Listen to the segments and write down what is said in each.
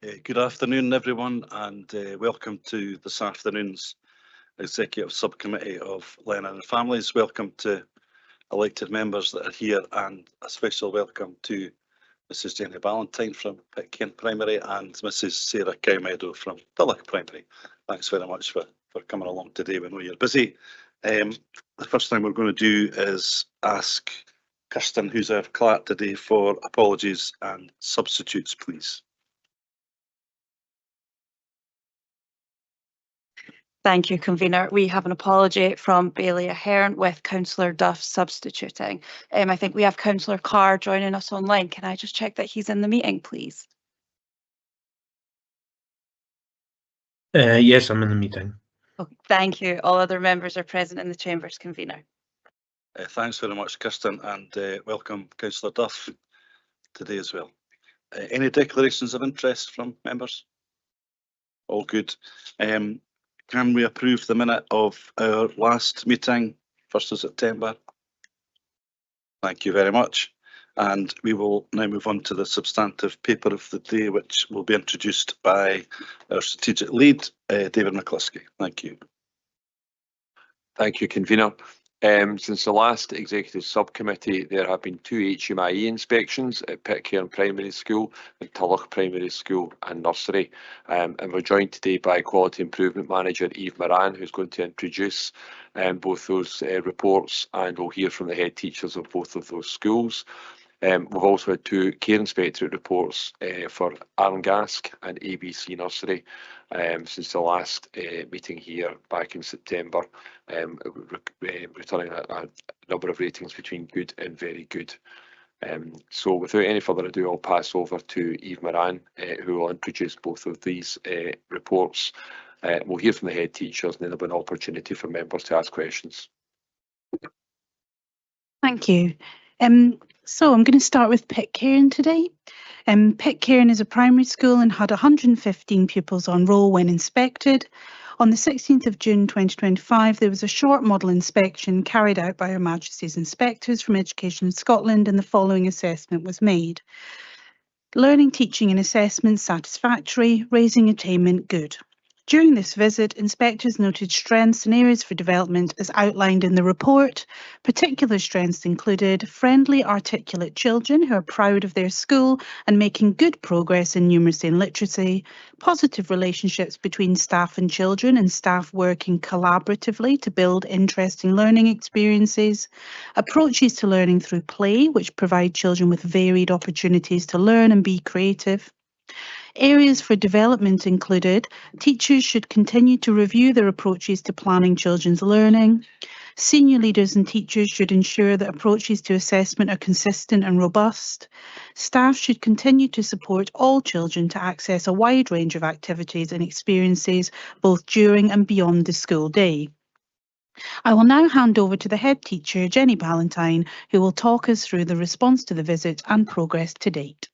Good afternoon, everyone, and welcome to this afternoon's Executive Subcommittee of Learning and Families. Welcome to elected members that are here, and a special welcome to Mrs Jenny Ballantyne from Pitcairn Primary and Mrs Sarah Cowmeadow from Thurlock Primary. Thanks very much for coming along today. We know you're busy. The first thing we're going to do is ask Kirsten, who's our clerk today, for apologies and substitutes, please. Thank you, Convener. We have an apology from Bailey Ahern with Councillor Duff substituting. I think we have Councillor Carr joining us online. Can I just check that he's in the meeting, please? Yes, I'm in the meeting. Okay, thank you. All other members are present in the Chambers, Convener. Thanks very much, Kirsten, and welcome Councillor Duff today as well. Any declarations of interest from members? All good. Can we approve the minute of our last meeting, 1st of September? Thank you very much. And we will now move on to the substantive paper of the day, which will be introduced by our strategic lead, David McCluskey. Thank you. Thank you, Convener. Since the last Executive Subcommittee, there have been 2 HMIE inspections at Pitcairn Primary School and Thurlock Primary School and Nursery. And we're joined today by Quality Improvement Manager Eve Moran, who's going to introduce both those reports, and we'll hear from the head teachers of both of those schools. We've also had 2 care inspectorate reports for Arngask and ABC Nursery since the last meeting here back in September, returning a number of ratings between good and very good. So without any further ado, I'll pass over to Eve Moran, who will introduce both of these reports. We'll hear from the head teachers, and then there'll be an opportunity for members to ask questions. Thank you. So I'm going to start with Pitcairn today. Pitcairn is a primary school and had 115 pupils on roll when inspected. On the 16th of June 2025, there was a short model inspection carried out by Her Majesty's inspectors from Education Scotland, and the following assessment was made. Learning, teaching and assessment satisfactory, raising attainment good. During this visit, inspectors noted strengths and areas for development as outlined in the report. Particular strengths included friendly, articulate children who are proud of their school and making good progress in numeracy and literacy, positive relationships between staff and children and staff working collaboratively to build interesting learning experiences, approaches to learning through play, which provide children with varied opportunities to learn and be creative. Areas for development included teachers should continue to review their approaches to planning children's learning. Senior leaders and teachers should ensure that approaches to assessment are consistent and robust. Staff should continue to support all children to access a wide range of activities and experiences both during and beyond the school day. I will now hand over to the head teacher, Jenny Ballantyne, who will talk us through the response to the visit and progress to date.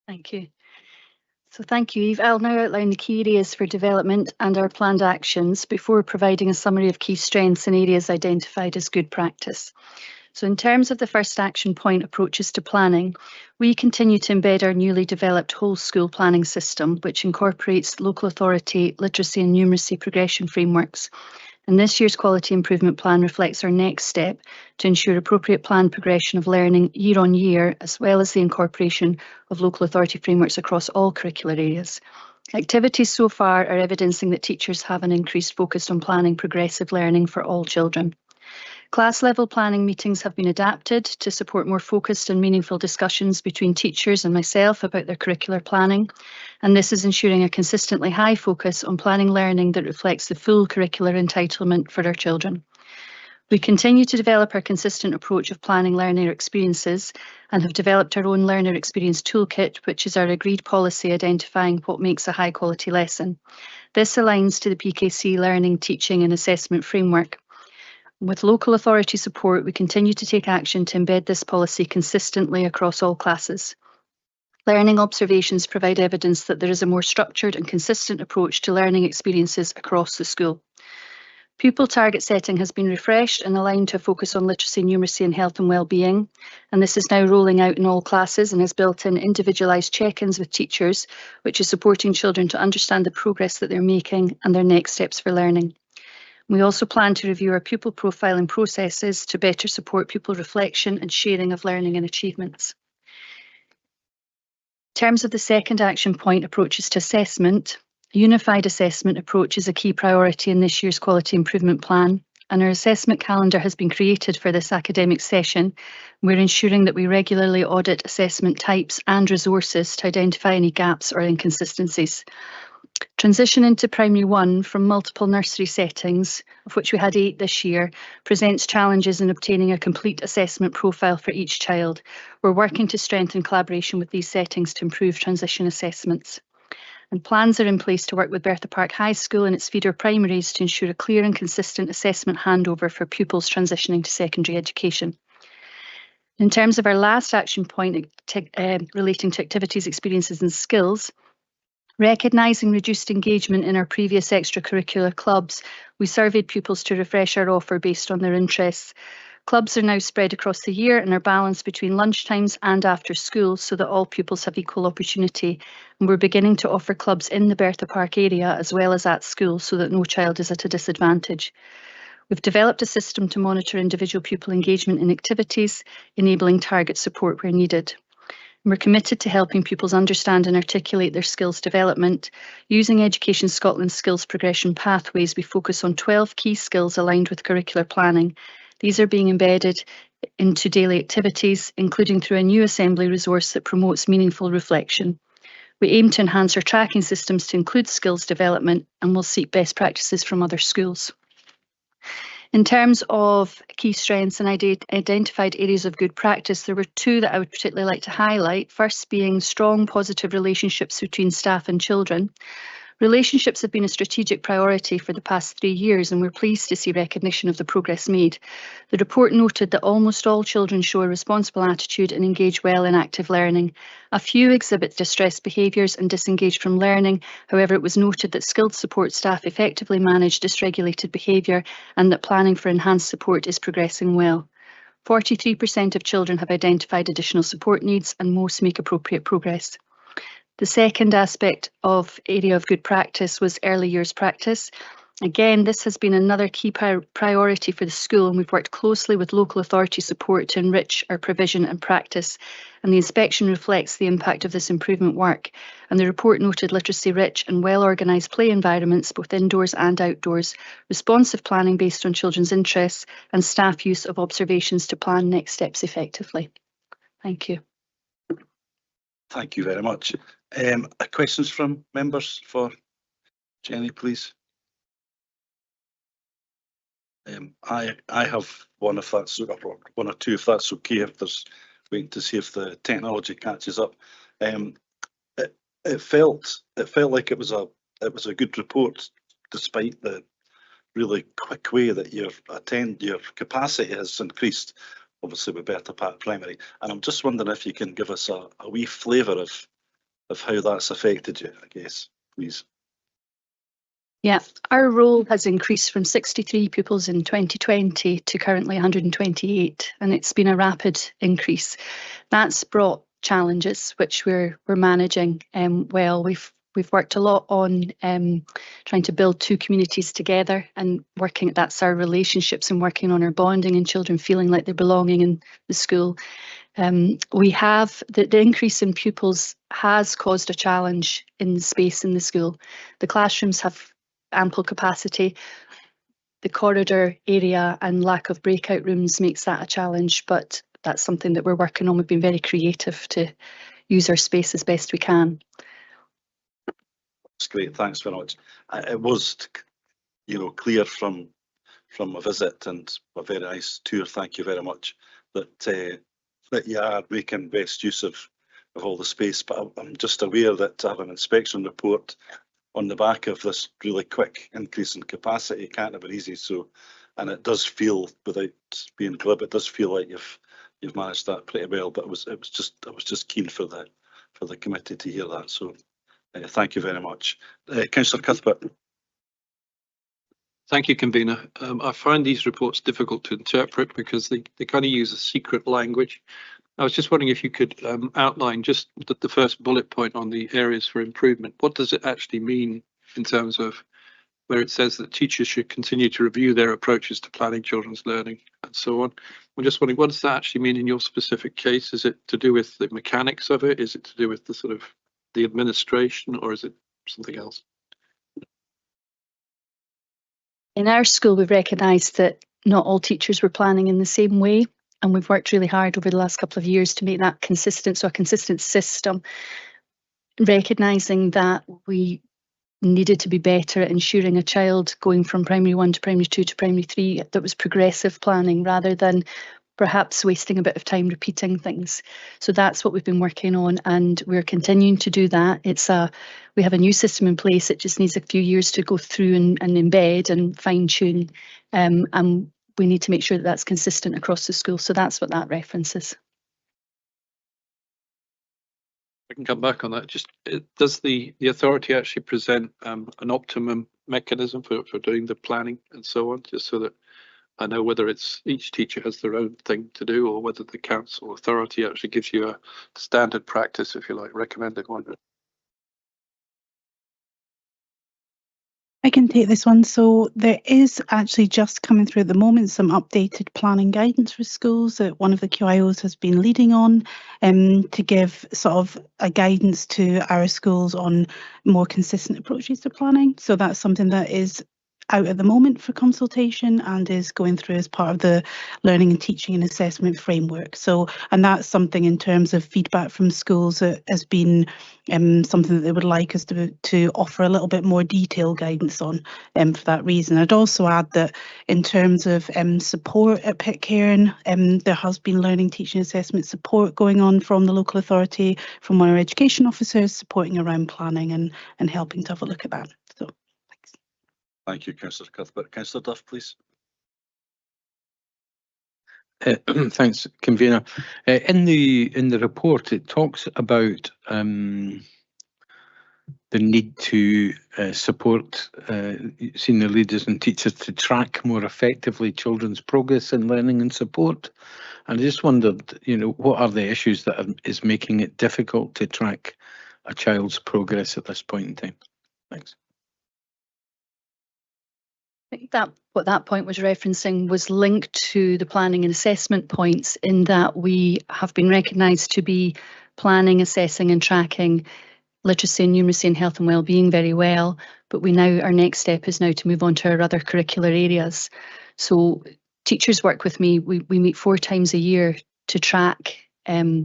Thank you. So thank you, Eve. I'll now outline the key areas for development and our planned actions before providing a summary of key strengths and areas identified as good practice. So in terms of the first action point, approaches to planning, we continue to embed our newly developed whole school planning system, which incorporates local authority, literacy and numeracy progression frameworks. And this year's quality improvement plan reflects our next step to ensure appropriate planned progression of learning year on year, as well as the incorporation of local authority frameworks across all curricular areas. Activities so far are evidencing that teachers have an increased focus on planning progressive learning for all children. Class level planning meetings have been adapted to support more focused and meaningful discussions between teachers and myself about their curricular planning, and this is ensuring a consistently high focus on planning learning that reflects the full curricular entitlement for our children. We continue to develop our consistent approach of planning learner experiences and have developed our own learner experience toolkit, which is our agreed policy identifying what makes a high quality lesson. This aligns to the PKC learning, teaching and assessment framework. With local authority support, we continue to take action to embed this policy consistently across all classes. Learning observations provide evidence that there is a more structured and consistent approach to learning experiences across the school. Pupil target setting has been refreshed and aligned to a focus on literacy, numeracy and health and well-being. And this is now rolling out in all classes and has built in individualised check-ins with teachers, which is supporting children to understand the progress that they're making and their next steps for learning. We also plan to review our pupil profiling processes to better support pupil reflection and sharing of learning and achievements. In terms of the second action point, approaches to assessment, a unified assessment approach is a key priority in this year's quality improvement plan, and our assessment calendar has been created for this academic session. We're ensuring that we regularly audit assessment types and resources to identify any gaps or inconsistencies. Transition into Primary 1 from multiple nursery settings, of which we had 8 this year, presents challenges in obtaining a complete assessment profile for each child. We're working to strengthen collaboration with these settings to improve transition assessments. And plans are in place to work with Bertha Park High School and its feeder primaries to ensure a clear and consistent assessment handover for pupils transitioning to secondary education. In terms of our last action point relating to activities, experiences and skills, recognising reduced engagement in our previous extracurricular clubs, we surveyed pupils to refresh our offer based on their interests. Clubs are now spread across the year and are balanced between lunchtimes and after school so that all pupils have equal opportunity. And we're beginning to offer clubs in the Bertha Park area as well as at school so that no child is at a disadvantage. We've developed a system to monitor individual pupil engagement in activities, enabling target support where needed. We're committed to helping pupils understand and articulate their skills development. Using Education Scotland's skills progression pathways, we focus on 12 key skills aligned with curricular planning. These are being embedded into daily activities, including through a new assembly resource that promotes meaningful reflection. We aim to enhance our tracking systems to include skills development, and will seek best practices from other schools. In terms of key strengths and identified areas of good practice, there were 2 that I would particularly like to highlight. First being strong positive relationships between staff and children. Relationships have been a strategic priority for the past 3 years, and we're pleased to see recognition of the progress made. The report noted that almost all children show a responsible attitude and engage well in active learning. A few exhibit distressed behaviours and disengage from learning. However, it was noted that skilled support staff effectively manage dysregulated behaviour and that planning for enhanced support is progressing well. 43% of children have identified additional support needs and most make appropriate progress. The second aspect of area of good practice was early years practice. Again, this has been another key priority for the school, and we've worked closely with local authority support to enrich our provision and practice. And the inspection reflects the impact of this improvement work. And the report noted literacy-rich and well-organised play environments, both indoors and outdoors, responsive planning based on children's interests, and staff use of observations to plan next steps effectively. Thank you. Thank you very much. Questions from members for Jenny, please? I have one, if that's, or 1 or 2, if that's okay. If there's waiting to see if the technology catches up. It felt like it was a good report, despite the really quick way that your capacity has increased. Obviously with Bertha Park Primary, and I'm just wondering if you can give us a wee flavour of how that's affected you, I guess, please. Yeah, our role has increased from 63 pupils in 2020 to currently 128, and it's been a rapid increase. That's brought challenges which we're managing well. We've worked a lot on trying to build 2 communities together and working, that's our relationships and working on our bonding and children feeling like they're belonging in the school. We have, the increase in pupils has caused a challenge in the space in the school. The classrooms have ample capacity. The corridor area and lack of breakout rooms makes that a challenge, but that's something that we're working on. We've been very creative to use our space as best we can. That's great, thanks very much. It was, clear from a visit and a very nice tour. Thank you very much. That you are making best use of all the space. But I'm just aware that to have an inspection report on the back of this really quick increase in capacity can't have been easy. So, and it does feel, without being glib, it does feel like you've managed that pretty well. But I was just keen for the committee to hear that. So. Thank you very much. Councillor Cuthbert. Thank you, convener. I find these reports difficult to interpret because they kind of use a secret language. I was just wondering if you could outline just the first bullet point on the areas for improvement. What does it actually mean in terms of where it says that teachers should continue to review their approaches to planning children's learning and so on? I'm just wondering, what does that actually mean in your specific case? Is it to do with the mechanics of it? Is it to do with the sort of the administration, or is it something else? In our school, we've recognised that not all teachers were planning in the same way, and we've worked really hard over the last couple of years to make that consistent, so a consistent system, recognising that we needed to be better at ensuring a child going from primary 1 to primary 2 to primary 3 that was progressive planning rather than perhaps wasting a bit of time repeating things. So that's what we've been working on, and we're continuing to do that. We have a new system in place. It just needs a few years to go through and embed and fine tune, and we need to make sure that that's consistent across the school. So that's what that reference is. I can come back on that. Just does the authority actually present an optimum mechanism for doing the planning and so on, just so that I know whether it's each teacher has their own thing to do or whether the council authority actually gives you a standard practice, if you like, recommended one? I can take this one. So there is actually just coming through at the moment some updated planning guidance for schools that one of the QIOs has been leading on to give sort of a guidance to our schools on more consistent approaches to planning. So that's something that is out at the moment for consultation and is going through as part of the learning and teaching and assessment framework. So, and that's something in terms of feedback from schools that has been something that they would like us to offer a little bit more detailed guidance on for that reason. I'd also add that in terms of support at Pitcairn, there has been learning, teaching, assessment support going on from the local authority, from one of our education officers supporting around planning and helping to have a look at that. So. Thank you, Councillor Cuthbert. Councillor Duff, please. Thanks, convener. In the report, it talks about the need to support senior leaders and teachers to track more effectively children's progress in learning and support. And I just wondered, what are the issues that is making it difficult to track a child's progress at this point in time? Thanks. I think that what that point was referencing was linked to the planning and assessment points, in that we have been recognised to be planning, assessing and tracking literacy and numeracy and health and wellbeing very well, but our next step is now to move on to our other curricular areas. So teachers work with me. We meet 4 times a year to track a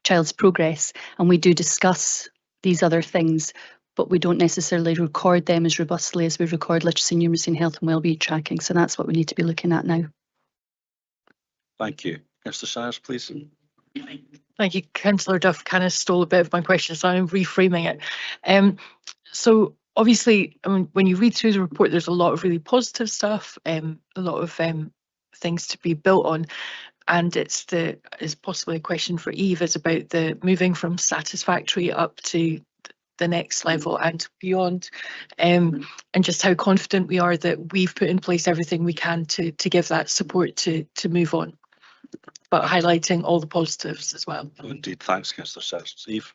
child's progress, and we do discuss these other things, but we don't necessarily record them as robustly as we record literacy, numeracy and health and wellbeing tracking. So that's what we need to be looking at now. Thank you. Councillor Shires, please. Thank you. Councillor Duff kind of stole a bit of my question, so I'm reframing it. So obviously, when you read through the report, there's a lot of really positive stuff, a lot of things to be built on. And it's possibly a question for Eve, is about the moving from satisfactory up to the next level and beyond, and just how confident we are that we've put in place everything we can to give that support to move on, but highlighting all the positives as well. Oh, indeed, thanks, Councillor Shires. Eve.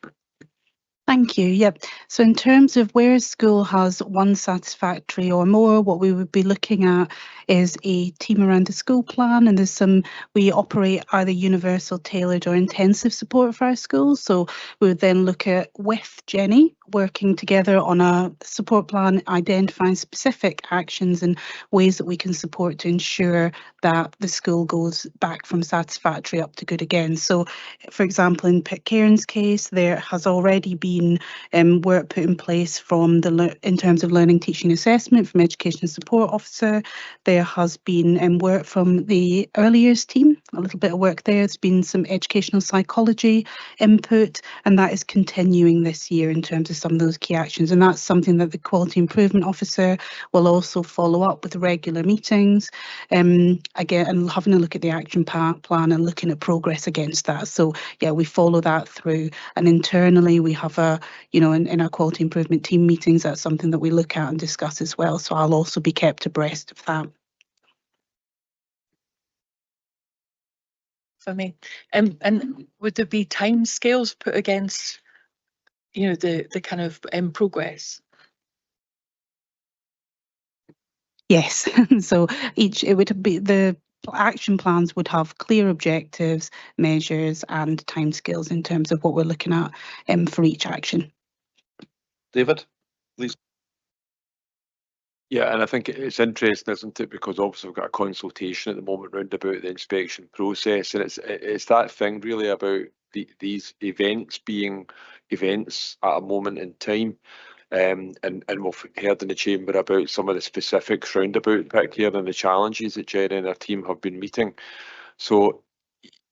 Thank you. Yep. So in terms of where a school has one satisfactory or more, what we would be looking at is a team around the school plan, and we operate either universal, tailored or intensive support for our schools. So we would then look at, with Jenny, working together on a support plan, identifying specific actions and ways that we can support to ensure that the school goes back from satisfactory up to good again. So for example, in Pitcairn's case, there has already been work put in place in terms of learning, teaching, assessment from Education Support Officer. There has been work from the early years team, a little bit of work there. There's been some educational psychology input, and that is continuing this year in terms of some of those key actions. And that's something that the Quality Improvement Officer will also follow up with regular meetings, again, and having a look at the action plan and looking at progress against that. So yeah, we follow that through, and internally we have in our quality improvement team meetings, that's something that we look at and discuss as well. So I'll also be kept abreast of that. For me, and would there be time scales put against, the kind of progress? Yes, so it would be the action plans would have clear objectives, measures, and timescales in terms of what we're looking at for each action. David, please. Yeah, and I think it's interesting, isn't it? Because obviously we've got a consultation at the moment round about the inspection process, and it's that thing really about these events being events at a moment in time. And we've heard in the chamber about some of the specifics round about Pitcairn and the challenges that Jerry and her team have been meeting. So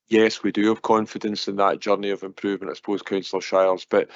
yes, we do have confidence in that journey of improvement, I suppose, Councillor Shires, but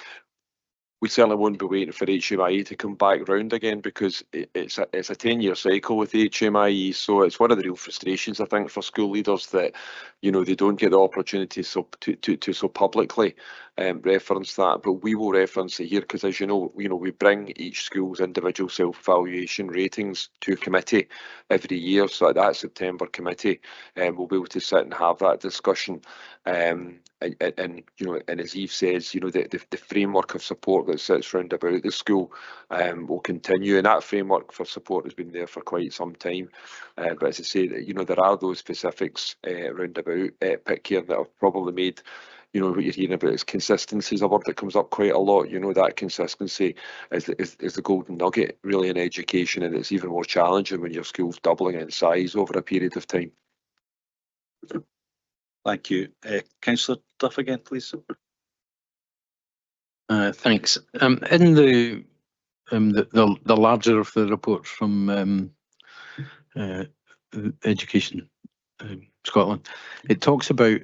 we certainly won't be waiting for HMIE to come back round again, because it's a 10-year cycle with HMIE. So it's one of the real frustrations, I think, for school leaders that they don't get the opportunity to so publicly reference that. But we will reference it here because, as you know, we bring each school's individual self-evaluation ratings to committee every year. So at that September committee, we'll be able to sit and have that discussion. And as Eve says, the framework of support that sits round about the school will continue, and that framework for support has been there for quite some time. But as I say, there are those specifics round about Pitcairn that have probably made, what you're hearing about is consistency is a word that comes up quite a lot. That consistency is the golden nugget really in education, and it's even more challenging when your school's doubling in size over a period of time. Thank you. Councillor Duff again, please. Thanks. In the larger of the reports from Education Scotland, it talks about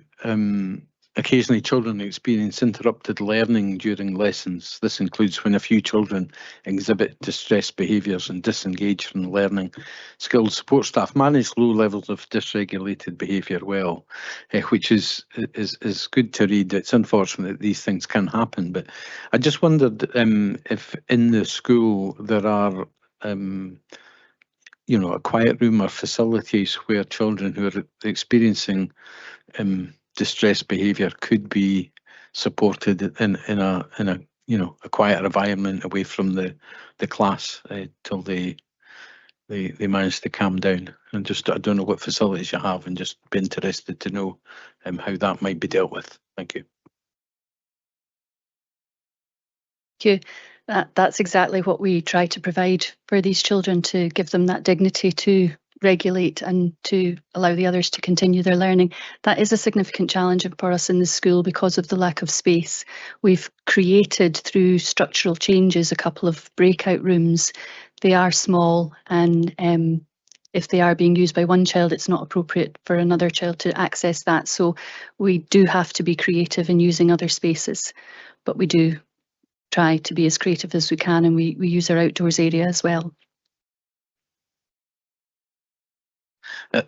occasionally children experience interrupted learning during lessons. This includes when a few children exhibit distressed behaviours and disengage from learning. Skilled support staff manage low levels of dysregulated behaviour well, which is good to read. It's unfortunate that these things can happen, but I just wondered if in the school there are a quiet room or facilities where children who are experiencing distressed behaviour could be supported in a quieter environment away from the class till they manage to calm down. And just, I don't know what facilities you have, and just be interested to know how that might be dealt with. Thank you. Thank you. That's exactly what we try to provide for these children, to give them that dignity to regulate and to allow the others to continue their learning. That is a significant challenge for us in the school because of the lack of space. We've created, through structural changes, a couple of breakout rooms. They are small, and if they are being used by one child, it's not appropriate for another child to access that. So we do have to be creative in using other spaces, but we do try to be as creative as we can, and we use our outdoors area as well.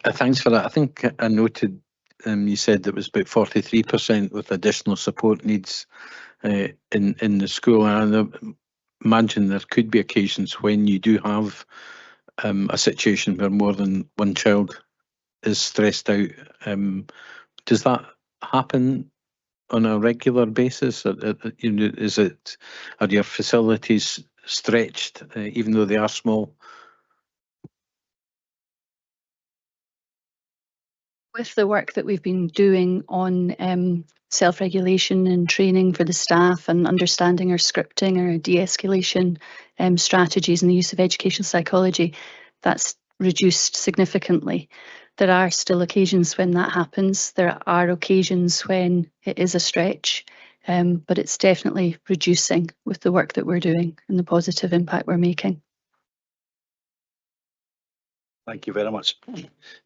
Thanks for that. I think I noted you said there was about 43% with additional support needs in the school, and I imagine there could be occasions when you do have a situation where more than one child is stressed out. Does that happen on a regular basis? Are your facilities stretched even though they are small? With the work that we've been doing on self-regulation and training for the staff, and understanding our scripting, our de-escalation strategies, and the use of educational psychology, that's reduced significantly. There are still occasions when that happens. There are occasions when it is a stretch, but it's definitely reducing with the work that we're doing and the positive impact we're making. Thank you very much.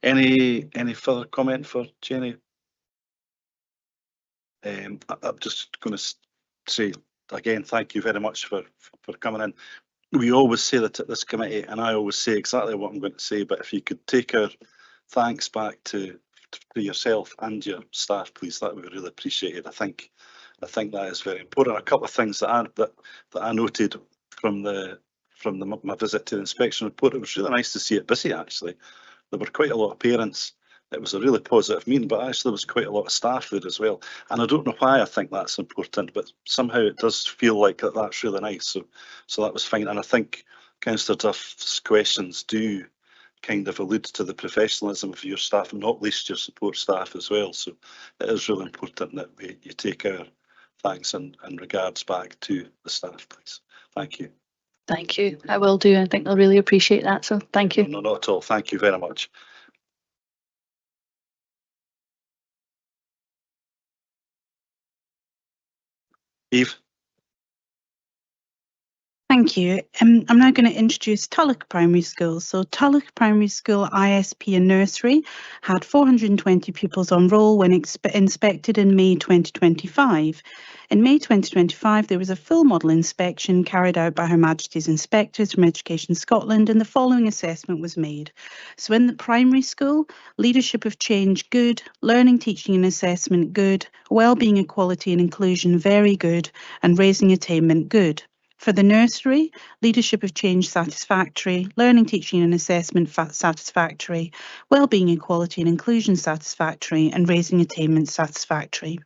Any further comment for Jenny? I'm just going to say again, thank you very much for coming in. We always say that at this committee, and I always say exactly what I'm going to say, but if you could take our thanks back to to yourself and your staff, please. That would be really appreciated. I think that is very important. A couple of things that I noted from my visit to the inspection report. It was really nice to see it busy, actually. There were quite a lot of parents. It was a really positive meeting, but actually there was quite a lot of staff there as well. And I don't know why I think that's important, but somehow it does feel like that's really nice. So that was fine. And I think Councillor Duff's questions do kind of allude to the professionalism of your staff, and not least your support staff as well. So it is really important that you take our thanks and regards back to the staff, please. Thank you. Thank you. I will do. I think they'll really appreciate that. So thank you. No, not at all. Thank you very much. Eve. Thank you. I'm now going to introduce Tulloch Primary School. So Tulloch Primary School ISP and Nursery had 420 pupils on roll when inspected in May 2025. In May 2025, there was a full model inspection carried out by Her Majesty's inspectors from Education Scotland, and the following assessment was made. So in the primary school, leadership of change, good, learning, teaching and assessment, good, wellbeing, equality and inclusion, very good, and raising attainment, good. For the nursery, leadership of change satisfactory, learning, teaching and assessment satisfactory, wellbeing, equality and inclusion satisfactory, and raising attainment satisfactory.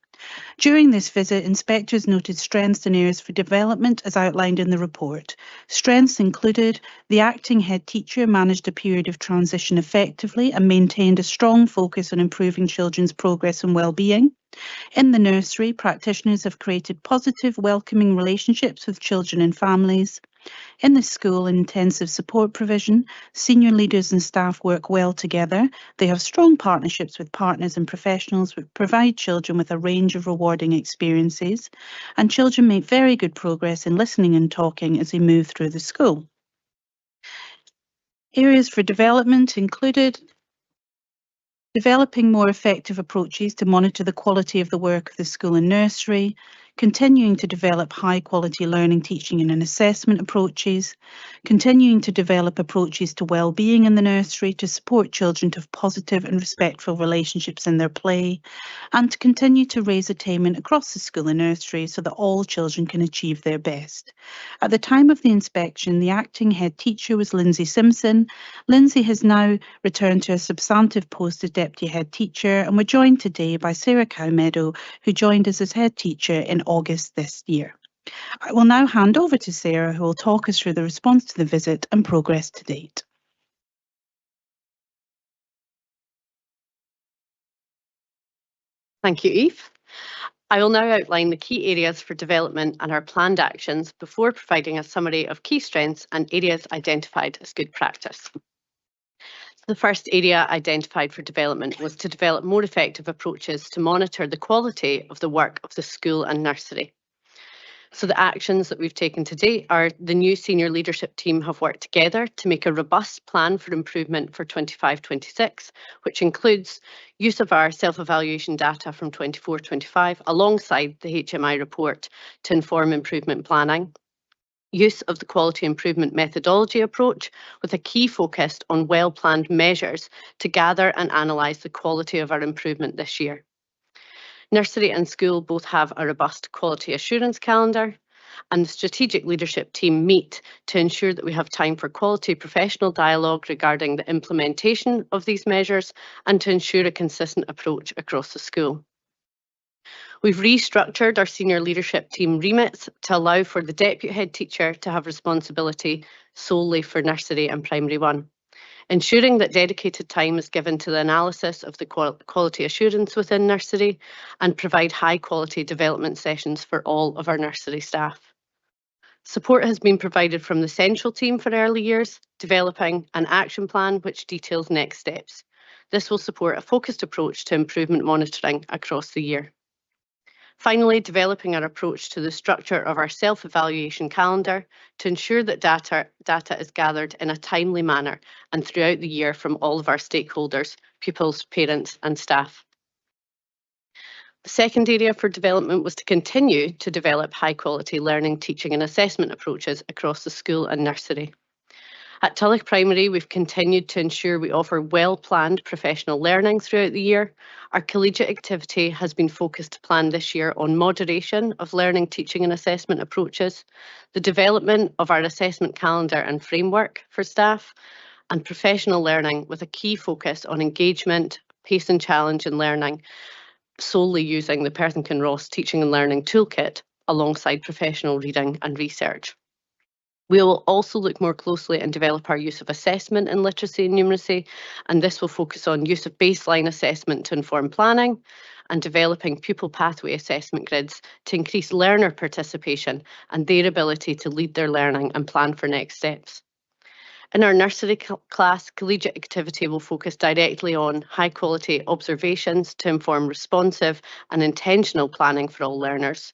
During this visit, inspectors noted strengths and areas for development as outlined in the report. Strengths included the acting head teacher managed a period of transition effectively and maintained a strong focus on improving children's progress and well-being. In the nursery, practitioners have created positive, welcoming relationships with children and families. In the school, intensive support provision, senior leaders and staff work well together. They have strong partnerships with partners and professionals who provide children with a range of rewarding experiences, and children make very good progress in listening and talking as they move through the school. Areas for development included developing more effective approaches to monitor the quality of the work of the school and nursery, continuing to develop high quality learning, teaching and assessment approaches, continuing to develop approaches to well-being in the nursery to support children to have positive and respectful relationships in their play, and to continue to raise attainment across the school and nursery so that all children can achieve their best. At the time of the inspection, the acting head teacher was Lindsay Simpson. Lindsay has now returned to a substantive post as deputy head teacher, and we're joined today by Sarah Cowmeadow, who joined us as head teacher in August this year. I will now hand over to Sarah, who will talk us through the response to the visit and progress to date. Thank you, Eve. I will now outline the key areas for development and our planned actions before providing a summary of key strengths and areas identified as good practice. The first area identified for development was to develop more effective approaches to monitor the quality of the work of the school and nursery. So the actions that we've taken today are the new senior leadership team have worked together to make a robust plan for improvement for 25-26, which includes use of our self-evaluation data from 24-25 alongside the HMI report to inform improvement planning. Use of the quality improvement methodology approach with a key focus on well-planned measures to gather and analyse the quality of our improvement this year. Nursery and school both have a robust quality assurance calendar, and the strategic leadership team meet to ensure that we have time for quality professional dialogue regarding the implementation of these measures and to ensure a consistent approach across the school. We've restructured our senior leadership team remits to allow for the deputy head teacher to have responsibility solely for nursery and primary one, ensuring that dedicated time is given to the analysis of the quality assurance within nursery and provide high quality development sessions for all of our nursery staff. Support has been provided from the central team for early years, developing an action plan which details next steps. This will support a focused approach to improvement monitoring across the year. Finally, developing our approach to the structure of our self-evaluation calendar to ensure that data is gathered in a timely manner and throughout the year from all of our stakeholders, pupils, parents and staff. The second area for development was to continue to develop high quality learning, teaching and assessment approaches across the school and nursery. At Tulloch Primary, we've continued to ensure we offer well-planned professional learning throughout the year. Our collegiate activity has been focused to plan this year on moderation of learning, teaching and assessment approaches, the development of our assessment calendar and framework for staff, and professional learning with a key focus on engagement, pace and challenge in learning, solely using the Perth and Kinross Teaching and Learning Toolkit alongside professional reading and research. We will also look more closely and develop our use of assessment in literacy and numeracy, and this will focus on use of baseline assessment to inform planning and developing pupil pathway assessment grids to increase learner participation and their ability to lead their learning and plan for next steps. In our nursery class, collegiate activity will focus directly on high quality observations to inform responsive and intentional planning for all learners,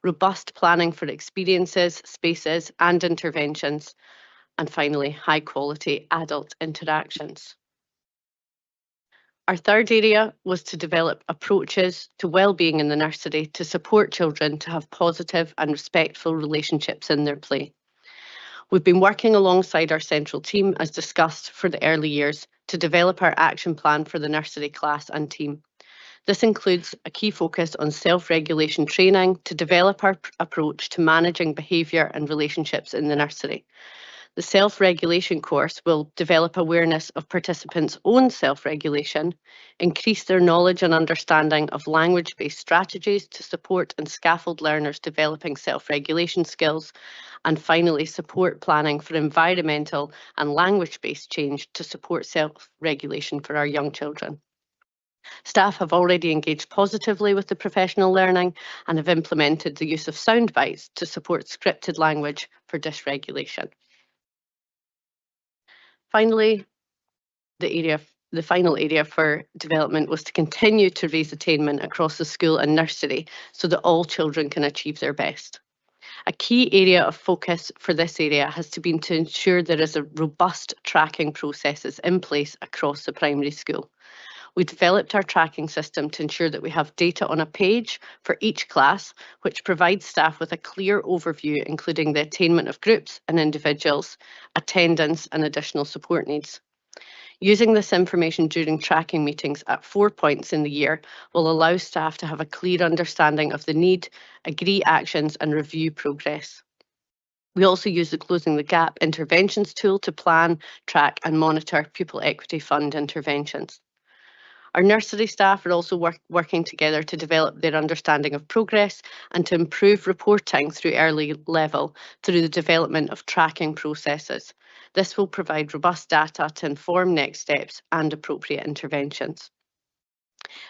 robust planning for experiences, spaces and interventions, and finally, high quality adult interactions. Our third area was to develop approaches to wellbeing in the nursery to support children to have positive and respectful relationships in their play. We've been working alongside our central team, as discussed, for the early years to develop our action plan for the nursery class and team. This includes a key focus on self-regulation training to develop our approach to managing behaviour and relationships in the nursery. The self-regulation course will develop awareness of participants' own self-regulation, increase their knowledge and understanding of language-based strategies to support and scaffold learners developing self-regulation skills, and finally support planning for environmental and language-based change to support self-regulation for our young children. Staff have already engaged positively with the professional learning and have implemented the use of sound bites to support scripted language for dysregulation. Finally, the final area for development was to continue to raise attainment across the school and nursery so that all children can achieve their best. A key area of focus for this area has been to ensure there is a robust tracking processes in place across the primary school. We developed our tracking system to ensure that we have data on a page for each class, which provides staff with a clear overview, including the attainment of groups and individuals, attendance and additional support needs. Using this information during tracking meetings at 4 points in the year will allow staff to have a clear understanding of the need, agree actions and review progress. We also use the Closing the Gap interventions tool to plan, track and monitor Pupil Equity Fund interventions. Our nursery staff are also working together to develop their understanding of progress and to improve reporting through early level through the development of tracking processes. This will provide robust data to inform next steps and appropriate interventions.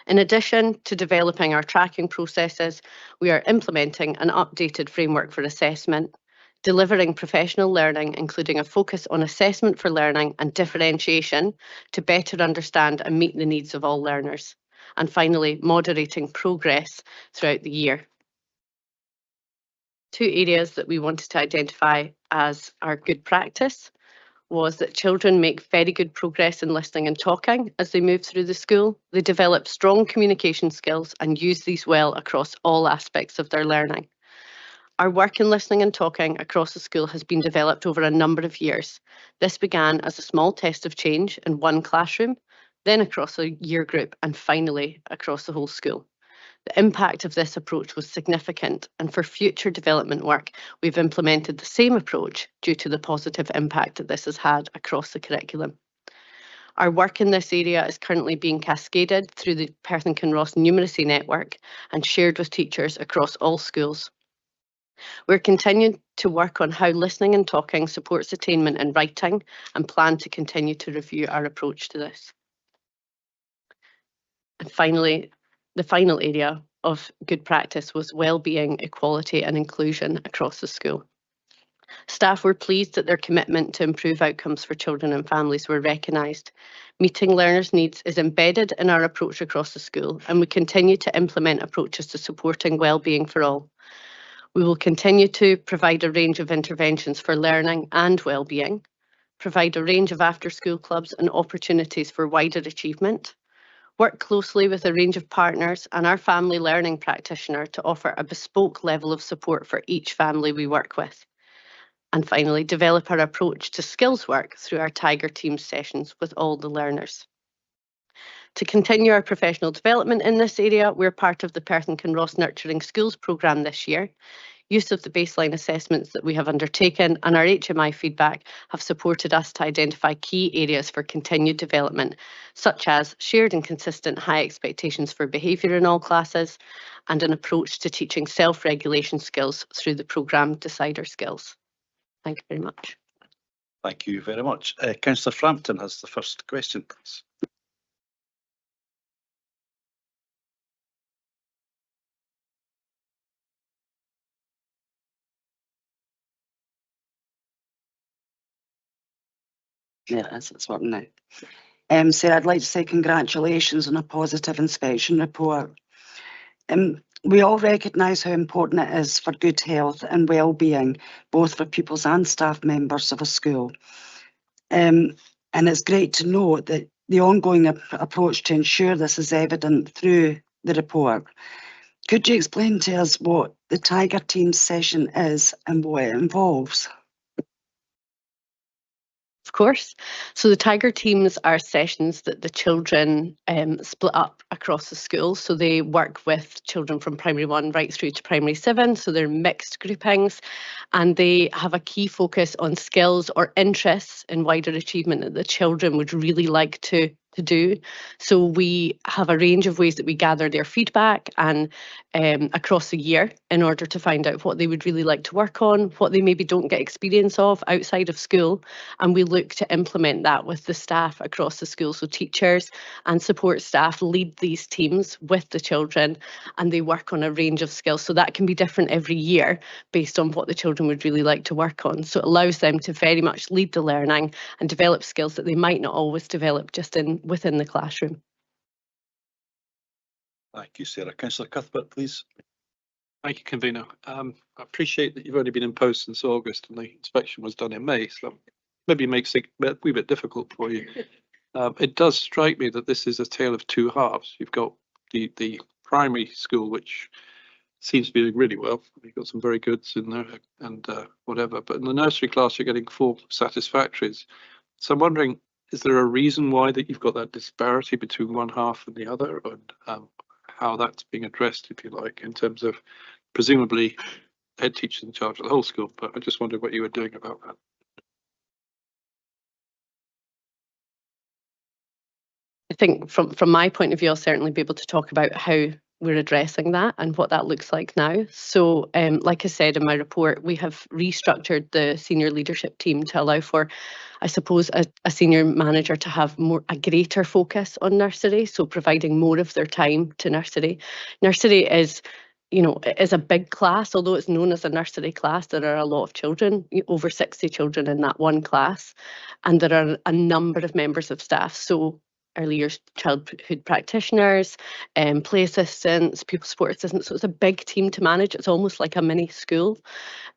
In addition to developing our tracking processes, we are implementing an updated framework for assessment, delivering professional learning, including a focus on assessment for learning and differentiation to better understand and meet the needs of all learners. And finally, moderating progress throughout the year. 2 areas that we wanted to identify as our good practice was that children make very good progress in listening and talking as they move through the school. They develop strong communication skills and use these well across all aspects of their learning. Our work in listening and talking across the school has been developed over a number of years. This began as a small test of change in one classroom, then across a year group, and finally across the whole school. The impact of this approach was significant, and for future development work, we've implemented the same approach due to the positive impact that this has had across the curriculum. Our work in this area is currently being cascaded through the Perth and Kinross Numeracy Network and shared with teachers across all schools. We're continuing to work on how listening and talking supports attainment in writing and plan to continue to review our approach to this. And finally, the final area of good practice was wellbeing, equality and inclusion across the school. Staff were pleased that their commitment to improve outcomes for children and families were recognised. Meeting learners' needs is embedded in our approach across the school, and we continue to implement approaches to supporting wellbeing for all. We will continue to provide a range of interventions for learning and wellbeing, provide a range of after-school clubs and opportunities for wider achievement, work closely with a range of partners and our family learning practitioner to offer a bespoke level of support for each family we work with. And finally, develop our approach to skills work through our Tiger Team sessions with all the learners. To continue our professional development in this area, we're part of the Perth and Kinross Nurturing Schools programme this year. Use of the baseline assessments that we have undertaken and our HMI feedback have supported us to identify key areas for continued development, such as shared and consistent high expectations for behaviour in all classes, and an approach to teaching self-regulation skills through the programme Decider Skills. Thank you very much. Thank you very much. Councillor Frampton has the first question, please. There it is, it's working now. Sarah, I'd like to say congratulations on a positive inspection report. We all recognise how important it is for good health and well-being, both for pupils and staff members of a school. And it's great to know that the ongoing approach to ensure this is evident through the report. Could you explain to us what the Tiger Team session is and what it involves? Of course. So the Tiger Teams are sessions that the children split up across the school. So they work with children from primary 1 right through to primary 7. So they're mixed groupings and they have a key focus on skills or interests in wider achievement that the children would really like to do. So we have a range of ways that we gather their feedback and across the year in order to find out what they would really like to work on, what they maybe don't get experience of outside of school, and we look to implement that with the staff across the school. So teachers and support staff lead these teams with the children and they work on a range of skills. So that can be different every year based on what the children would really like to work on. So it allows them to very much lead the learning and develop skills that they might not always develop just within the classroom. Thank you, Sarah. Councillor Cuthbert, please. Thank you, convener. I appreciate that you've only been in post since August and the inspection was done in May, so maybe it makes it a wee bit difficult for you. It does strike me that this is a tale of two halves. You've got the primary school, which seems to be doing really well. You've got some very goods in there and whatever, but in the nursery class, you're getting 4 satisfactories. So I'm wondering, is there a reason why that you've got that disparity between one half and the other, and how that's being addressed, if you like, in terms of presumably head teachers in charge of the whole school? But I just wondered what you were doing about that. I think from my point of view, I'll certainly be able to talk about how we're addressing that and what that looks like now. So like I said in my report, we have restructured the senior leadership team to allow for, I suppose, a senior manager to have a greater focus on nursery, so providing more of their time to nursery. Nursery is, is a big class, although it's known as a nursery class. There are a lot of children, over 60 children in that one class, and there are a number of members of staff. So early years childhood practitioners, play assistants, pupil support assistants. So it's a big team to manage. It's almost like a mini school.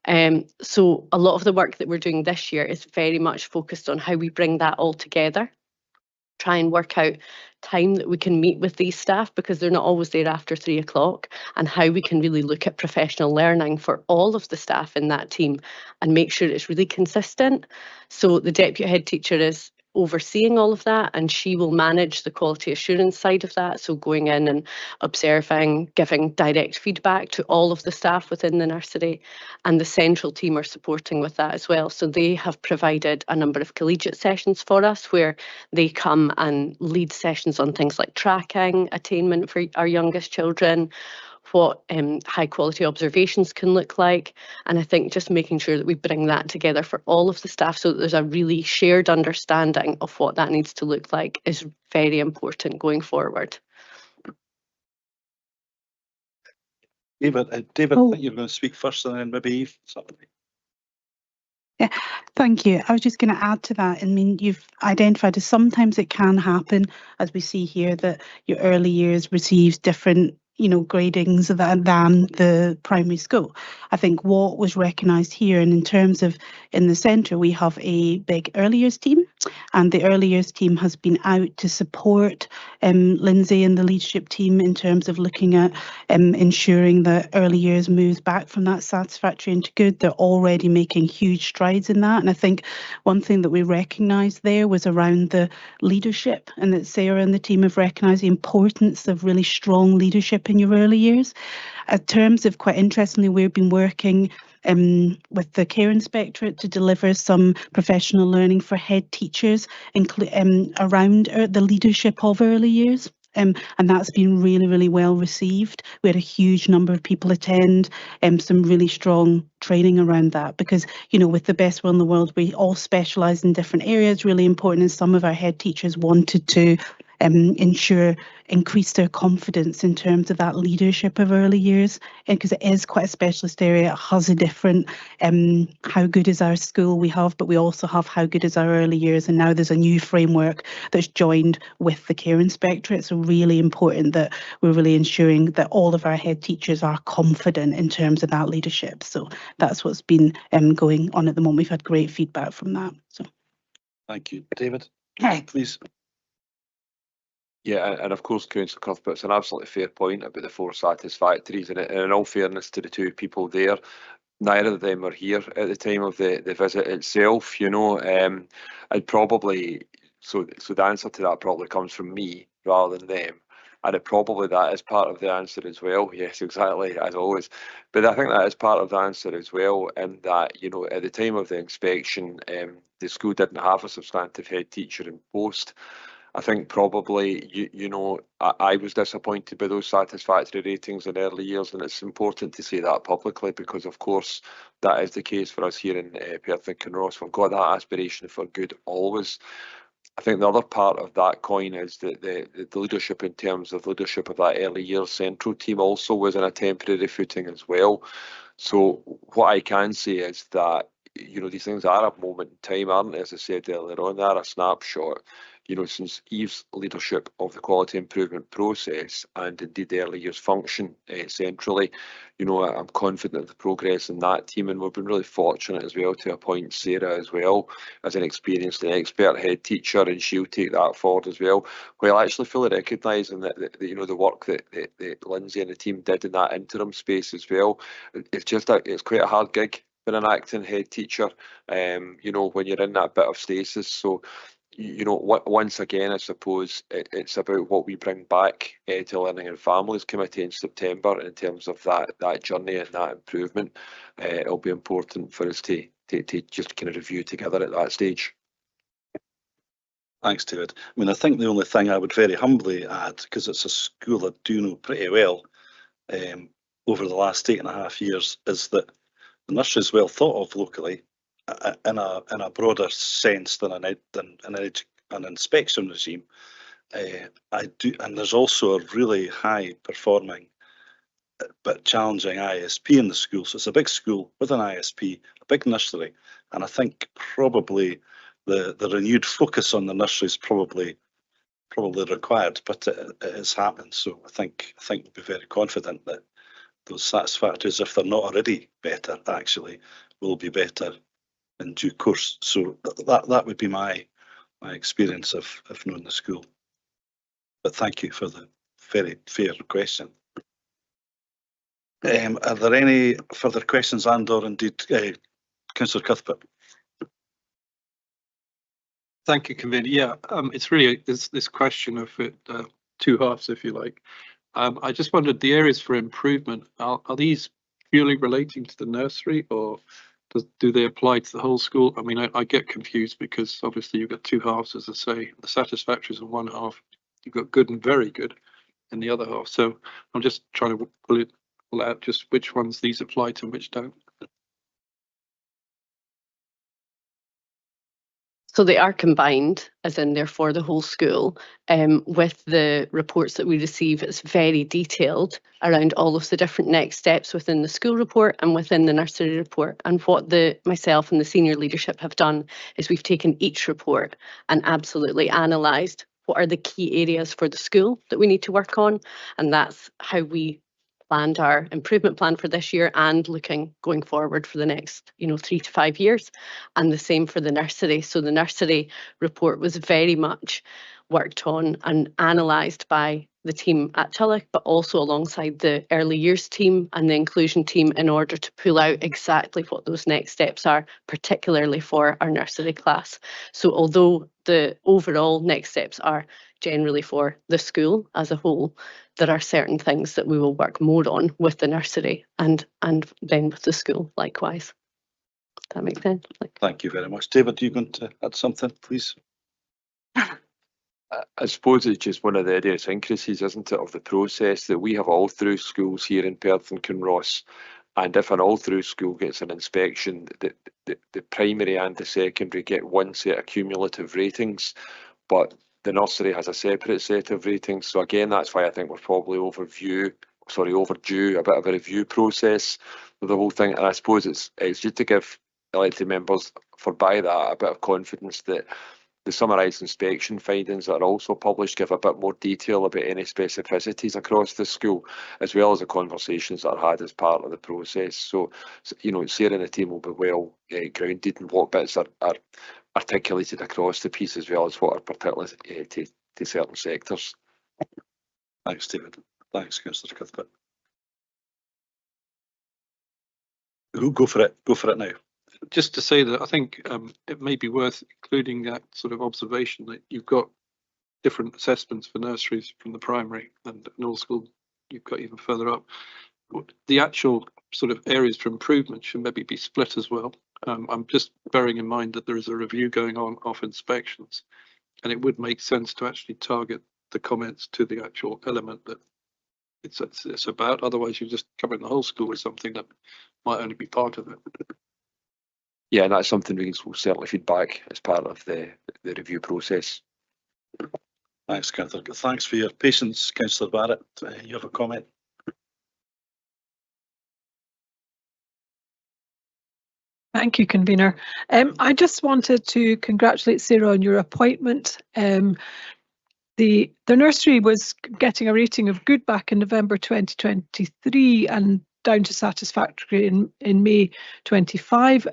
So a lot of the work that we're doing this year is very much focused on how we bring that all together, try and work out time that we can meet with these staff because they're not always there after 3 o'clock, and how we can really look at professional learning for all of the staff in that team and make sure it's really consistent. So the deputy head teacher is overseeing all of that, and she will manage the quality assurance side of that, so going in and observing, giving direct feedback to all of the staff within the nursery, and the central team are supporting with that as well. So they have provided a number of collegiate sessions for us where they come and lead sessions on things like tracking attainment for our youngest children, what high quality observations can look like. And I think just making sure that we bring that together for all of the staff so that there's a really shared understanding of what that needs to look like is very important going forward. David, I think you're going to speak first and then maybe Eve. Yeah, thank you. I was just going to add to that. I mean, you've identified that sometimes it can happen, as we see here, that your early years receives different gradings than the primary school. I think what was recognised here, and in terms of in the centre, we have a big early years team, and the early years team has been out to support Lindsay and the leadership team in terms of looking at ensuring that early years moves back from that satisfactory into good. They're already making huge strides in that, and I think one thing that we recognised there was around the leadership, and that Sarah and the team have recognised the importance of really strong leadership in your early years. In terms of, quite interestingly, we've been working with the Care Inspectorate to deliver some professional learning for head teachers around the leadership of early years. And that's been really, really well received. We had a huge number of people attend, some really strong training around that, because, with the best will in the world, we all specialise in different areas, really important, and some of our head teachers wanted to increase their confidence in terms of that leadership of early years, because it is quite a specialist area. It has a different how good is our school we have, but we also have how good is our early years, and now there's a new framework that's joined with the Care Inspectorate. It's really important that we're really ensuring that all of our head teachers are confident in terms of that leadership. So that's what's been going on at the moment. We've had great feedback from that. So Thank you. David, please. Yeah, and of course, Councillor Cuthbert's an absolutely fair point about the 4 satisfactories, and in all fairness to the 2 people there, neither of them were here at the time of the visit itself. I'd probably, so the answer to that probably comes from me rather than them. And that is part of the answer as well. Yes, exactly, as always. But I think that is part of the answer as well, in that, at the time of the inspection, the school didn't have a substantive head teacher in post. I think probably, I was disappointed by those satisfactory ratings in early years, and it's important to say that publicly, because of course that is the case for us here in Perth and Kinross. We've got that aspiration for good always. I think the other part of that coin is that the leadership, in terms of leadership of that early years central team, also was in a temporary footing as well. So what I can say is that, these things are a moment in time, aren't they? As I said earlier on, they are a snapshot. Since Eve's leadership of the quality improvement process, and indeed the early years function centrally, I'm confident of the progress in that team, and we've been really fortunate as well to appoint Sarah as well as an experienced and expert head teacher, and she'll take that forward as well, while actually fully recognising that the work that Lindsay and the team did in that interim space as well. It's quite a hard gig for an acting head teacher, when you're in that bit of stasis. So once again, I suppose it's about what we bring back to Learning and Families Committee in September in terms of that journey and that improvement. It'll be important for us to just kind of review together at that stage. Thanks, David. I think the only thing I would very humbly add, because it's a school I do know pretty well over the last 8.5 years, is that the nursery is well thought of locally, in a broader sense than an inspection regime. I do, and there's also a really high performing but challenging ISP in the school. So it's a big school with an ISP, a big nursery, and I think probably the renewed focus on the nursery is probably required, but it has happened. So I think we'll be very confident that those satisfactories, if they're not already better, actually will be better in due course. So that would be my experience of knowing the school. But thank you for the very fair question. Are there any further questions, and/or indeed Councillor Cuthbert? Thank you, Convener. Yeah, it's really this question of it, 2 halves, if you like. I just wondered, the areas for improvement, are these purely relating to the nursery, or do they apply to the whole school? I get confused because obviously you've got 2 halves, as I say. The satisfactories in one half, you've got good and very good in the other half. So I'm just trying to pull out just which ones these apply to and which don't. So they are combined, as in they're for the whole school. With the reports that we receive, it's very detailed around all of the different next steps within the school report and within the nursery report. And what myself and the senior leadership have done is we've taken each report and absolutely analysed what are the key areas for the school that we need to work on, and that's how we planned our improvement plan for this year and looking going forward for the next 3 to 5 years, and the same for the nursery. So the nursery report was very much worked on and analysed by the team at Tulloch, but also alongside the early years team and the inclusion team in order to pull out exactly what those next steps are, particularly for our nursery class. So although the overall next steps are generally for the school as a whole, there are certain things that we will work more on with the nursery and then with the school likewise. Does that make sense? Thank you very much. David, are you going to add something, please? I suppose it's just one of the idiosyncrasies, isn't it, of the process that we have all through schools here in Perth and Kinross. And if an all through school gets an inspection, the primary and the secondary get one set of cumulative ratings, but the nursery has a separate set of ratings. So again, that's why I think we're probably overdue a bit of a review process with the whole thing. And I suppose it's just to give elected members by that a bit of confidence that the summarised inspection findings that are also published give a bit more detail about any specificities across the school, as well as the conversations that are had as part of the process. So Sarah and the team will be well grounded in what bits are articulated across the piece, as well as what are particular to certain sectors. Thanks, David. Thanks, Councillor Cuthbert. Go for it. Go for it now. Just to say that I think it may be worth including that sort of observation that you've got different assessments for nurseries from the primary and all school you've got even further up. The actual sort of areas for improvement should maybe be split as well. I'm just bearing in mind that there is a review going on of inspections, and it would make sense to actually target the comments to the actual element that it's about. Otherwise, you're just covering the whole school with something that might only be part of it. Yeah, and that's something we will certainly feed back as part of the review process. Thanks, Councillor. Thanks for your patience, Councillor Barrett. You have a comment? Thank you, Convener. I just wanted to congratulate Sarah on your appointment. The nursery was getting a rating of good back in November 2023 and down to satisfactory in May 25.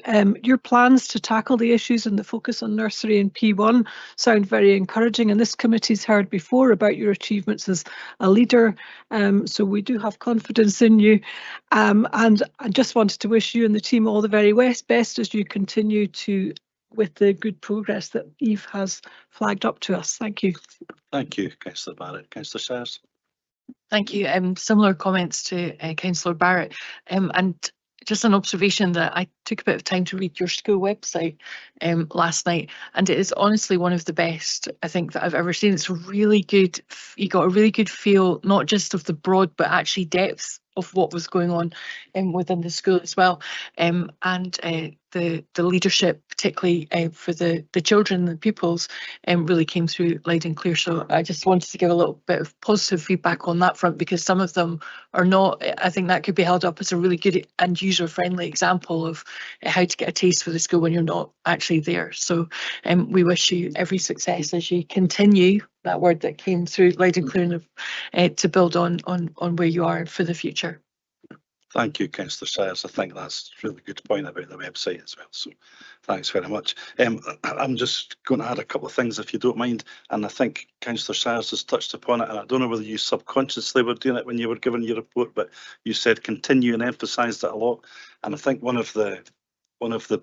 Your plans to tackle the issues and the focus on nursery and P1 sound very encouraging, and this committee's heard before about your achievements as a leader, so we do have confidence in you, and I just wanted to wish you and the team all the very best as you continue with the good progress that Eve has flagged up to us. Thank you. Thank you, Councillor Barrett. Councillor Shires. Thank you. Similar comments to Councillor Barrett, and just an observation that I took a bit of time to read your school website last night, and it is honestly one of the best I think that I've ever seen. It's really good. You got a really good feel, not just of the broad, but actually depth of what was going on within the school as well, and the leadership, particularly for the children, the pupils, really came through loud and clear. So I just wanted to give a little bit of positive feedback on that front, because some of them are not. I think that could be held up as a really good and user-friendly example of how to get a taste for the school when you're not actually there. So we wish you every success as you continue that word that came through loud and clear to build on where you are for the future. Thank you, Councillor Shires. I think that's a really good point about the website as well. So thanks very much. I'm just going to add a couple of things, if you don't mind. And I think Councillor Shires has touched upon it. And I don't know whether you subconsciously were doing it when you were giving your report, but you said continue and emphasised it a lot. And I think one of the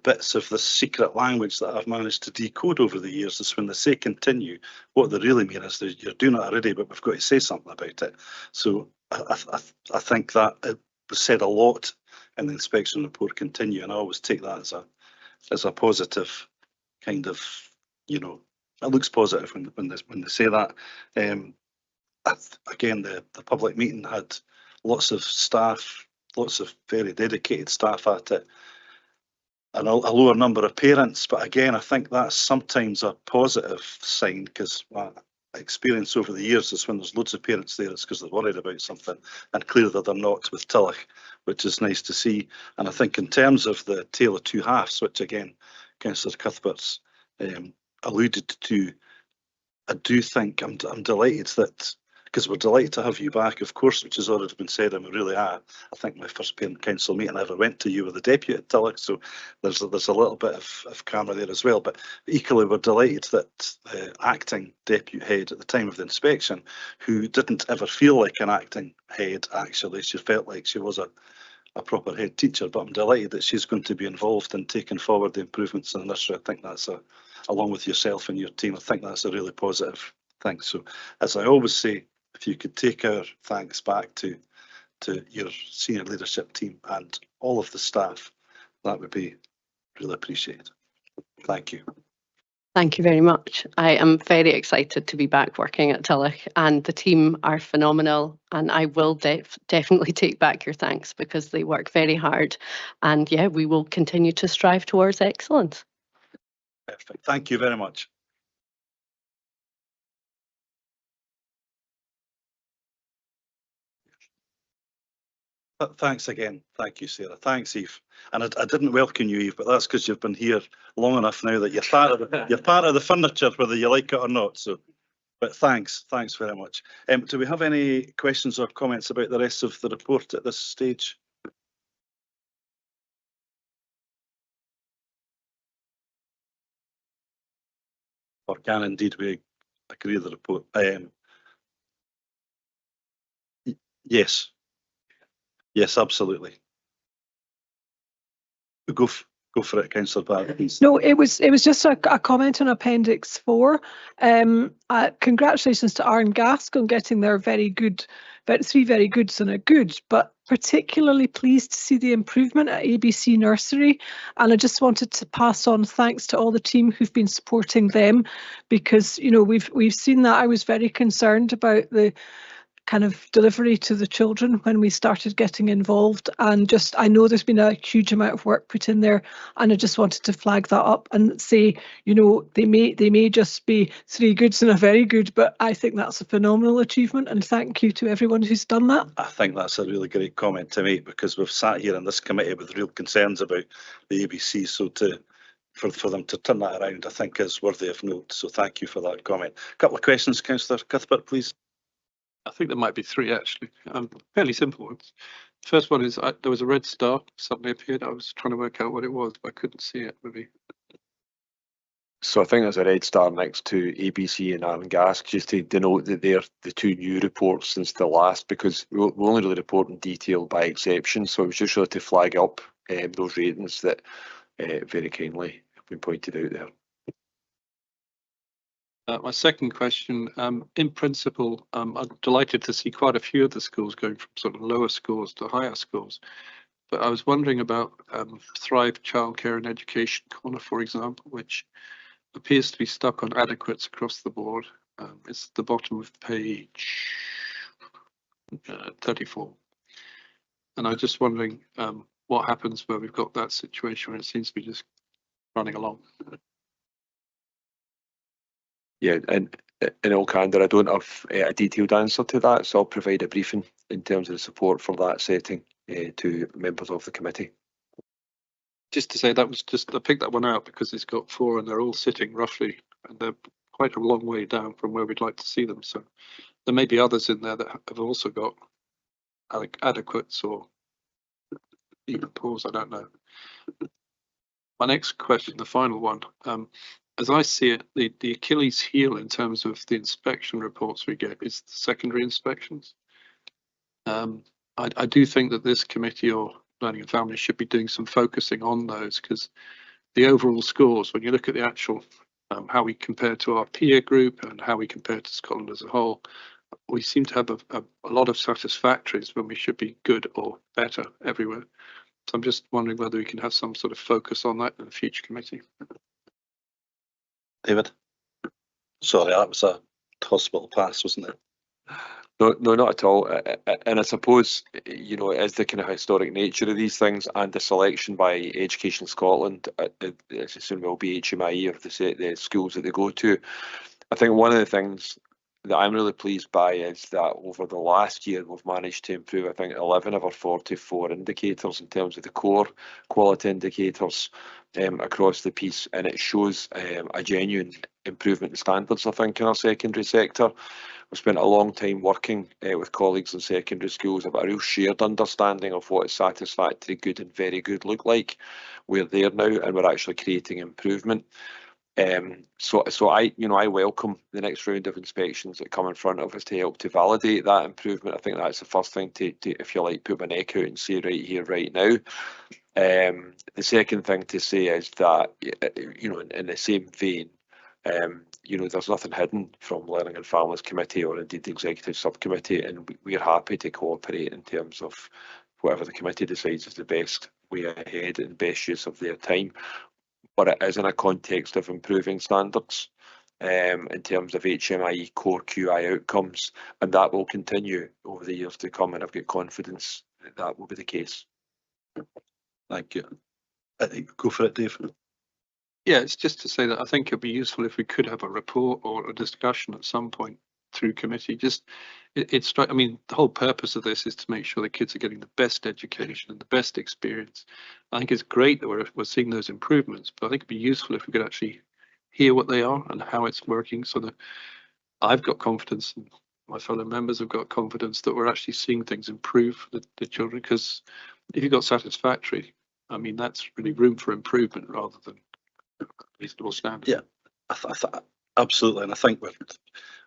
bits of the secret language that I've managed to decode over the years is when they say continue, what they really mean is that you're doing it already, but we've got to say something about it. So I think that it was said a lot in the inspection report, continue, and I always take that as a positive kind of, it looks positive when they say that. Again, the public meeting had lots of staff, lots of very dedicated staff at it, and a lower number of parents. But again, I think that's sometimes a positive sign, because my experience over the years is when there's loads of parents there, it's because they're worried about something, and clearly they're not with Tulloch, which is nice to see. And I think in terms of the tale of two halves, which again, Councillor Cuthbert's alluded to, I do think I'm delighted that, because we're delighted to have you back, of course, which has already been said, and we really are. I think my first parent council meeting I ever went to, you were the deputy at Tilloch, so there's a little bit of karma there as well. But equally, we're delighted that the acting deputy head at the time of the inspection, who didn't ever feel like an acting head, actually, she felt like she was a proper head teacher, but I'm delighted that she's going to be involved in taking forward the improvements in the nursery. I think that's along with yourself and your team, I think that's a really positive thing. So as I always say, if you could take our thanks back to your senior leadership team and all of the staff, that would be really appreciated. Thank you. Thank you very much. I am very excited to be back working at Tilloch, and the team are phenomenal, and I will definitely take back your thanks because they work very hard, and yeah, we will continue to strive towards excellence. Perfect. Thank you very much. Thanks again. Thank you, Sarah. Thanks, Eve. And I didn't welcome you, Eve, but that's because you've been here long enough now that you're part of the furniture, whether you like it or not. So, but thanks very much. Do we have any questions or comments about the rest of the report at this stage? Or can indeed we agree with the report? Yes. Yes, absolutely. Go for it, Councillor Barrett, please. No, it was just a comment on Appendix 4. Congratulations to Aaron Gask on getting their very good, about 3 very goods and a good, but particularly pleased to see the improvement at ABC Nursery. And I just wanted to pass on thanks to all the team who've been supporting them, because, you know, we've seen that. I was very concerned about the kind of delivery to the children when we started getting involved, and just I know there's been a huge amount of work put in there, and I just wanted to flag that up and say, you know, they may just be 3 goods and a very good, but I think that's a phenomenal achievement, and thank you to everyone who's done that. I think that's a really great comment to make, because we've sat here in this committee with real concerns about the ABC, so for them to turn that around, I think is worthy of note. So thank you for that comment. A couple of questions, Councillor Cuthbert, please. I think there might be 3 actually, fairly simple ones. First one is there was a red star suddenly appeared. I was trying to work out what it was, but I couldn't see it. Maybe. So I think there's a red star next to ABC and Aaron Gask, just to denote that they're the 2 new reports since the last, because we only really report in detail by exception. So it was just really to flag up those ratings that very kindly have been pointed out there. My second question, in principle, I'm delighted to see quite a few of the schools going from sort of lower scores to higher scores. But I was wondering about Thrive Childcare and Education Corner, for example, which appears to be stuck on adequates across the board. It's at the bottom of page 34. And I'm just wondering what happens where we've got that situation where it seems to be just running along. Yeah, and in all candour, I don't have a detailed answer to that, so I'll provide a briefing in terms of the support for that setting to members of the committee. Just to say, that was just, I picked that one out because it's got 4 and they're all sitting roughly, and they're quite a long way down from where we'd like to see them. So there may be others in there that have also got adequates or even poors, I don't know. My next question, the final one, as I see it, the Achilles heel in terms of the inspection reports we get is the secondary inspections. I do think that this committee or Learning and Families should be doing some focusing on those, because the overall scores, when you look at the actual how we compare to our peer group and how we compare to Scotland as a whole, we seem to have a lot of satisfactories when we should be good or better everywhere. So I'm just wondering whether we can have some sort of focus on that in the future committee. David? Sorry, that was a hospital pass, wasn't it? No, not at all. And I suppose, you know, it is the kind of historic nature of these things, and the selection by Education Scotland, I assume will be HMIE or the schools that they go to. I think one of the things that I'm really pleased by is that over the last year we've managed to improve, I think, 11 of our 44 indicators in terms of the core quality indicators across the piece, and it shows a genuine improvement in standards, I think, in our secondary sector. We've spent a long time working with colleagues in secondary schools about a real shared understanding of what satisfactory, good and very good look like. We're there now and we're actually creating improvement. So I welcome the next round of inspections that come in front of us to help to validate that improvement. I think that's the first thing to if you like, put my neck out and say right here, right now. The second thing to say is that, in the same vein, there's nothing hidden from Learning and Families Committee or indeed the Executive Subcommittee, and we're happy to cooperate in terms of whatever the committee decides is the best way ahead and best use of their time. But it is in a context of improving standards in terms of HMIE core QI outcomes, and that will continue over the years to come, and I've got confidence that will be the case. Thank you. Go for it, Dave. Yeah, it's just to say that I think it'd be useful if we could have a report or a discussion at some point through committee. I mean, the whole purpose of this is to make sure the kids are getting the best education and the best experience. I think it's great that we're seeing those improvements, but I think it'd be useful if we could actually hear what they are and how it's working, so that I've got confidence and my fellow members have got confidence that we're actually seeing things improve for the children. Because if you've got satisfactory, I mean, that's really room for improvement rather than reasonable standard. Yeah, absolutely, and I think with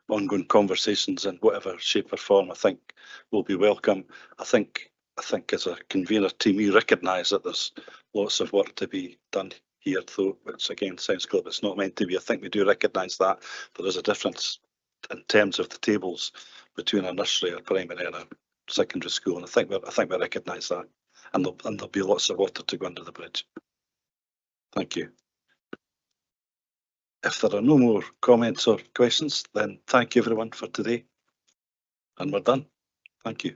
ongoing conversations in whatever shape or form, I think will be welcome. I think as a convener team, we recognise that there's lots of work to be done here, though, which again sounds good, but it's not meant to be. I think we do recognise that there is a difference in terms of the tables between a nursery, a primary, and a secondary school, and I think we recognise that, and there'll be lots of water to go under the bridge. Thank you. If there are no more comments or questions, then thank you everyone for today, and we're done. Thank you.